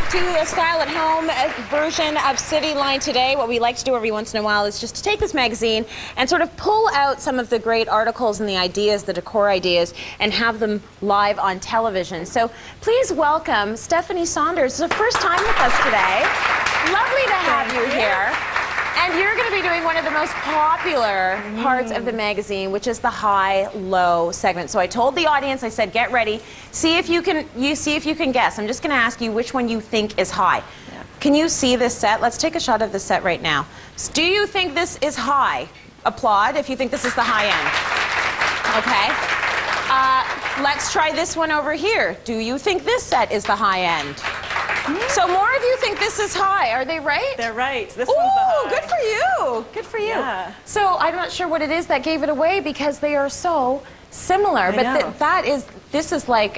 to a Style at Home version of Cityline today. What we like to do every once in a while is just to take this magazine and sort of pull out some of the great articles and the ideas, the decor ideas, and have them live on television. So please welcome Stephanie Saunders. It's the first time with us today. Lovely to have you here. And you're going to be doing one of the most popular parts of the magazine, which is the high-low segment. So I told the audience, I said, get ready. See if you can guess. I'm just going to ask you which one you think is high. Yeah. Can you see this set? Let's take a shot of the set right now. Do you think this is high? Applaud if you think this is the high end. Okay. Let's try this one over here. Do you think this set is the high end? So more of you think this is high. Are they right? They're right. This one's the high. Good for you. Good for you. Yeah. So I'm not sure what it is that gave it away because they are so similar. This is like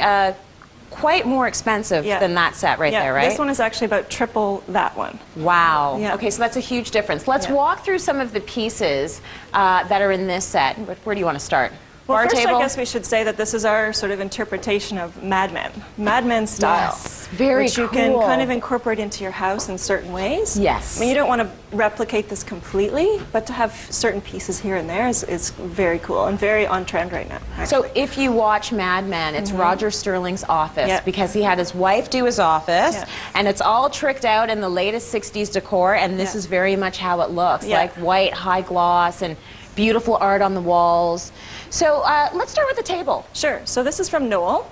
quite more expensive than that set right there, right? This one is actually about triple that one. Wow. Yeah. Okay, so that's a huge difference. Let's walk through some of the pieces that are in this set. Where do you want to start? Well, first, I guess we should say that this is our sort of interpretation of Mad Men. Mad Men style. Yes, very which cool. you can kind of incorporate into your house in certain ways. Yes. I mean, you don't want to replicate this completely, but to have certain pieces here and there is very cool and very on trend right now, actually. So if you watch Mad Men, it's Roger Sterling's office because he had his wife do his office, and it's all tricked out in the latest 60s decor, and this is very much how it looks, like white, high gloss, and beautiful art on the walls. So let's start with the table. Sure. So this is from Knoll,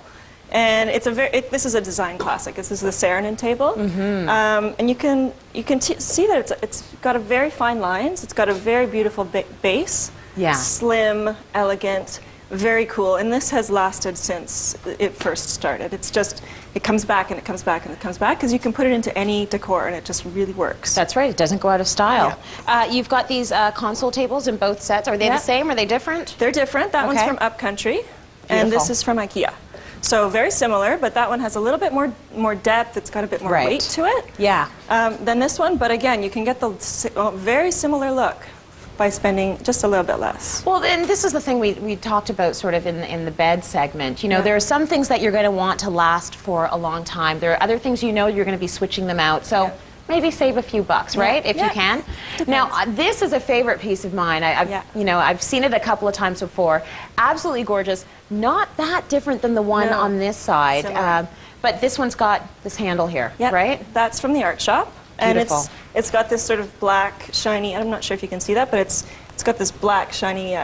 and this is a design classic. This is the Saarinen table, and you can see that it's got a very fine lines. It's got a very beautiful base. Yeah. Slim, elegant, very cool. And this has lasted since it first started. It's just it comes back and it comes back and it comes back because you can put it into any decor and it just really works. That's right. It doesn't go out of style. Yeah. You've got these console tables in both sets. Are they the same? Are they different? They're different. That one's from Upcountry, and this is from IKEA. So very similar, but that one has a little bit more depth. It's got a bit more weight to it. Yeah. Than this one, but again, you can get the very similar look by spending just a little bit less. Well, and this is the thing we talked about sort of in the bed segment. You know, there are some things that you're going to want to last for a long time. There are other things you know you're going to be switching them out. So maybe save a few bucks, right? If you can. Depends. Now, this is a favorite piece of mine. I've seen it a couple of times before. Absolutely gorgeous. Not that different than the one on this side. But this one's got this handle here, right? That's from the art shop. Beautiful. And it's got this sort of black, shiny, I'm not sure if you can see that, but it's got this black, shiny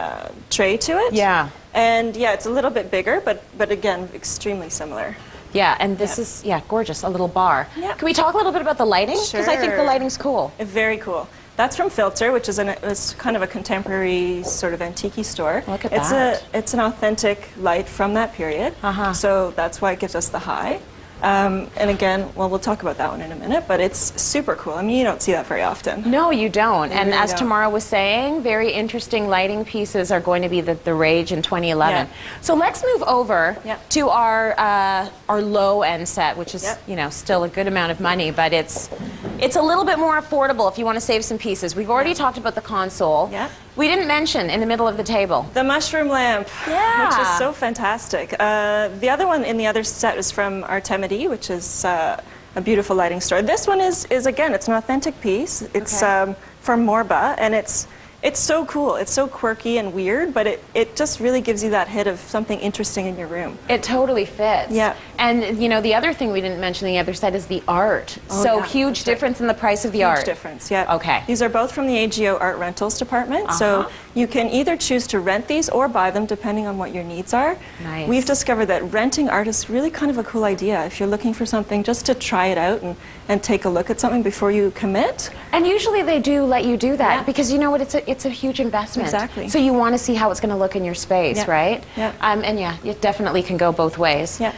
tray to it. Yeah. And it's a little bit bigger, but again, extremely similar. Yeah, and this is, gorgeous, a little bar. Yeah. Can we talk a little bit about the lighting? Sure. Because I think the lighting's cool. Very cool. That's from Filter, which is it's kind of a contemporary sort of antique-y store. Look at that. It's an authentic light from that period. So that's why it gives us the high. And again, we'll talk about that one in a minute, but it's super cool. I mean, you don't see that very often. No, you don't. And really as Tamara was saying, very interesting lighting pieces are going to be the rage in 2011. So let's move over to our low-end set, which is still a good amount of money, but it's a little bit more affordable if you want to save some pieces. We've already talked about the console. We didn't mention in the middle of the table the mushroom lamp, which is so fantastic. The other one in the other set is from Artemidi, which is a beautiful lighting store. This one is again, it's an authentic piece. It's from Morba, and it's so cool. It's so quirky and weird, but it just really gives you that hit of something interesting in your room. It totally fits. Yeah. And you know, the other thing we didn't mention on the other side is the art. Huge difference in the price of the art. Huge difference, yeah. Okay. These are both from the AGO Art Rentals department. So you can either choose to rent these or buy them depending on what your needs are. Nice. We've discovered that renting art is really kind of a cool idea if you're looking for something just to try it out and take a look at something before you commit. And usually they do let you do that because you know what, it's a huge investment. Exactly. So you want to see how it's going to look in your space, right? Yeah. And it definitely can go both ways. Yeah.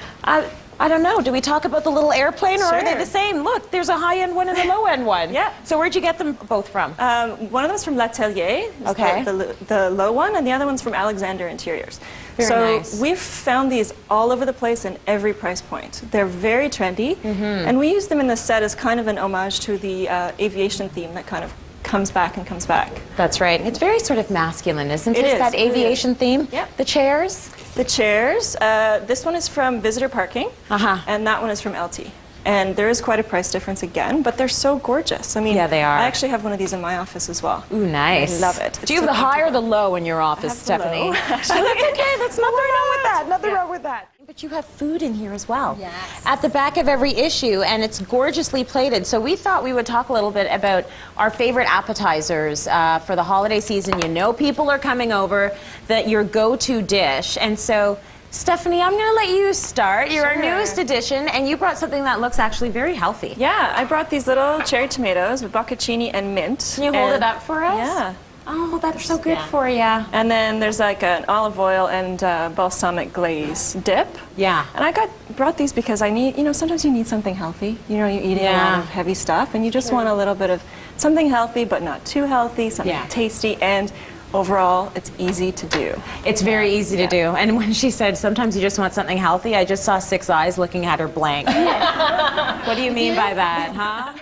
I don't know. Do we talk about the little airplane, or are they the same? Look, there's a high-end one and a low-end one. Yeah. So where'd you get them both from? One of them's from L'Atelier, the low one, and the other one's from Alexander Interiors. Very nice. We've found these all over the place in every price point. They're very trendy, and we use them in the set as kind of an homage to the aviation theme that kind of comes back and comes back. That's right. It's very sort of masculine, isn't it? It is. That aviation theme. Yep. The chairs. The chairs. This one is from Visitor Parking, and that one is from LT. And there is quite a price difference again, but they're so gorgeous. I mean, Yeah, they are. I actually have one of these in my office as well. Ooh, nice. I love it. Do you have the high or the low in your office, have the Stephanie? low, actually. That's okay. That's nothing wrong with that. Nothing Yeah. wrong with that. But you have food in here as well. Yes. At the back of every issue, and it's gorgeously plated. So we thought we would talk a little bit about our favorite appetizers for the holiday season. You know people are coming over, that your go-to dish. And so, Stephanie, I'm going to let you start. You're our Sure. newest addition, and you brought something that looks actually very healthy. Yeah, I brought these little cherry tomatoes with bocconcini and mint. Can you hold it up for us? Yeah. Oh, that's so good Yeah. for you. And then there's like an olive oil and balsamic glaze dip. Yeah. And I brought these because I need, sometimes you need something healthy. You're eating a Yeah. lot of heavy stuff, and you just want a little bit of something healthy, but not too healthy, something Yeah. tasty, and overall, it's easy to do. It's very easy to do. And when she said sometimes you just want something healthy, I just saw 6 eyes looking at her blank. What do you mean by that, huh?